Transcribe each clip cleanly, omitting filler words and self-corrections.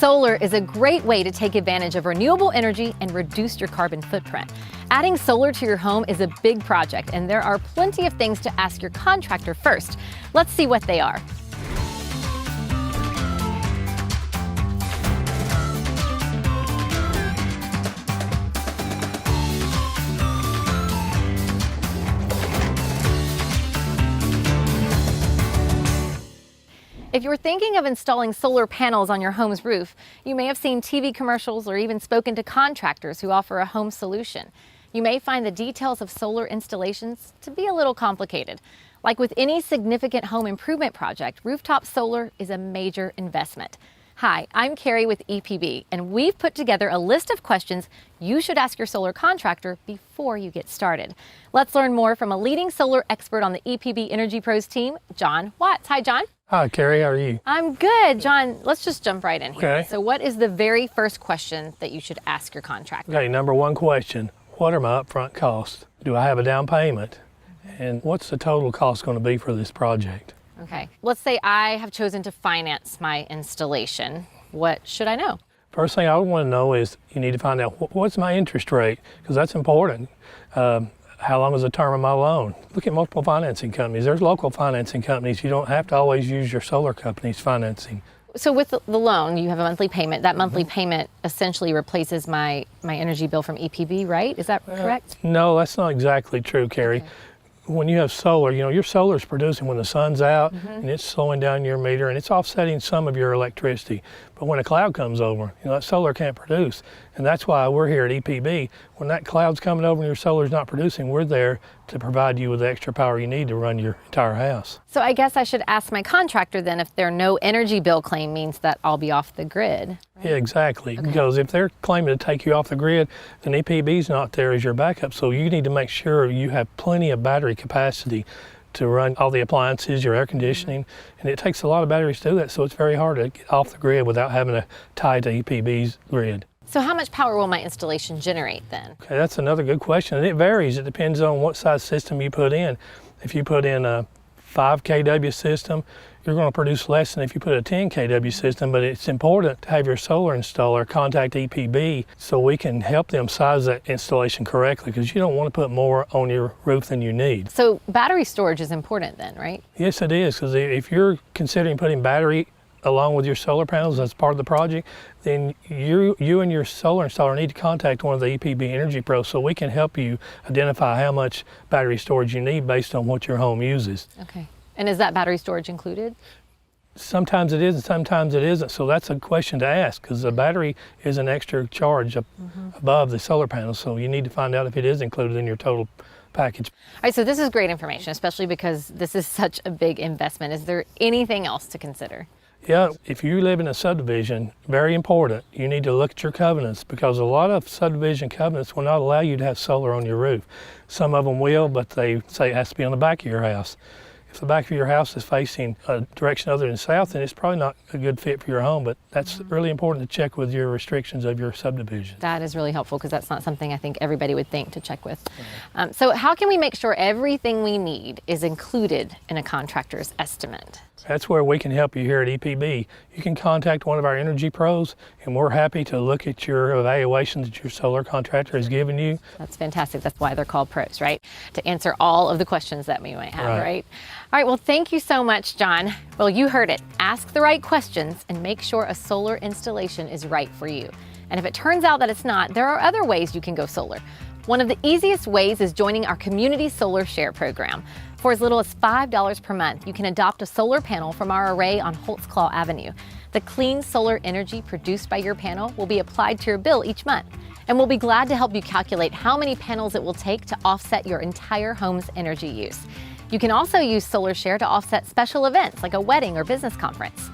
Solar is a great way to take advantage of renewable energy and reduce your carbon footprint. Adding solar to your home is a big project, and there are plenty of things to ask your contractor first. Let's see what they are. If you're thinking of installing solar panels on your home's roof, you may have seen TV commercials or even spoken to contractors who offer a home solution. You may find the details of solar installations to be a little complicated. Like with any significant home improvement project, rooftop solar is a major investment. Hi, I'm Carrie with EPB, and we've put together a list of questions you should ask your solar contractor before you get started. Let's learn more from a leading solar expert on the EPB Energy Pros team, John Watts. Hi, John. Hi, Carrie. How are you? I'm good. John, let's just jump right in here. Okay. So what is the very first question that you should ask your contractor? Okay, number one question. What are my upfront costs? Do I have a down payment? And what's the total cost going to be for this project? Okay. Let's say I have chosen to finance my installation. What should I know? First thing I would want to know is you need to find out what's my interest rate, because that's important. How long is the term of my loan? Look at multiple financing companies. There's local financing companies. You don't have to always use your solar company's financing. So with the loan, you have a monthly payment. That monthly payment essentially replaces my energy bill from EPB, right? Is that correct? No, that's not exactly true, Carrie. Okay. When you have solar, your solar is producing when the sun's out, and it's slowing down your meter, and it's offsetting some of your electricity. But when a cloud comes over, that solar can't produce. And that's why we're here at EPB. When that cloud's coming over and your solar's not producing, we're there to provide you with the extra power you need to run your entire house. So I guess I should ask my contractor then if their no energy bill claim means that I'll be off the grid. Right? Yeah, exactly. Okay. Because if they're claiming to take you off the grid, then EPB's not there as your backup. So you need to make sure you have plenty of battery capacity to run all the appliances, your air conditioning, and it takes a lot of batteries to do that, so it's very hard to get off the grid without having to tie to EPB's grid. So how much power will my installation generate then? Okay, that's another good question, and it varies. It depends on what size system you put in. If you put in a 5 kW system, you're going to produce less than if you put a 10 kW system, but it's important to have your solar installer contact EPB so we can help them size that installation correctly, because you don't want to put more on your roof than you need. So battery storage is important then, right? Yes, it is, because if you're considering putting battery along with your solar panels as part of the project, then you and your solar installer need to contact one of the EPB Energy Pros so we can help you identify how much battery storage you need based on what your home uses. Okay. And is that battery storage included? Sometimes it is and sometimes it isn't, so that's a question to ask, because the battery is an extra charge above the solar panels, so you need to find out if it is included in your total package. All right, so this is great information, especially because this is such a big investment. Is there anything else to consider? Yeah, if you live in a subdivision, very important, you need to look at your covenants, because a lot of subdivision covenants will not allow you to have solar on your roof. Some of them will, but they say it has to be on the back of your house. If the back of your house is facing a direction other than south, then it's probably not a good fit for your home, but that's really important to check with your restrictions of your subdivision. That is really helpful, because that's not something I think everybody would think to check with. So how can we make sure everything we need is included in a contractor's estimate? That's where we can help you here at EPB. You can contact one of our energy pros, and we're happy to look at your evaluations that your solar contractor has given you. That's fantastic. That's why they're called pros, right? To answer all of the questions that we might have, right? All right, well, thank you so much, John. Well, you heard it. Ask the right questions and make sure a solar installation is right for you. And if it turns out that it's not, there are other ways you can go solar. One of the easiest ways is joining our Community Solar Share program. For as little as $5 per month, you can adopt a solar panel from our array on Holtzclaw Avenue. The clean solar energy produced by your panel will be applied to your bill each month, and we'll be glad to help you calculate how many panels it will take to offset your entire home's energy use. You can also use Solar Share to offset special events like a wedding or business conference.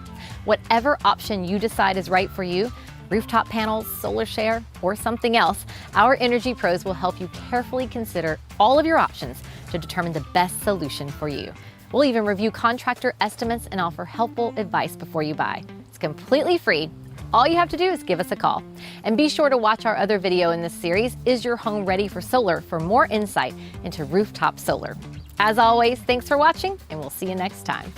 Whatever option you decide is right for you, rooftop panels, Solar Share, or something else, our Energy Pros will help you carefully consider all of your options to determine the best solution for you. We'll even review contractor estimates and offer helpful advice before you buy. It's completely free. All you have to do is give us a call. And be sure to watch our other video in this series, Is Your Home Ready for Solar, for more insight into rooftop solar. As always, thanks for watching, and we'll see you next time.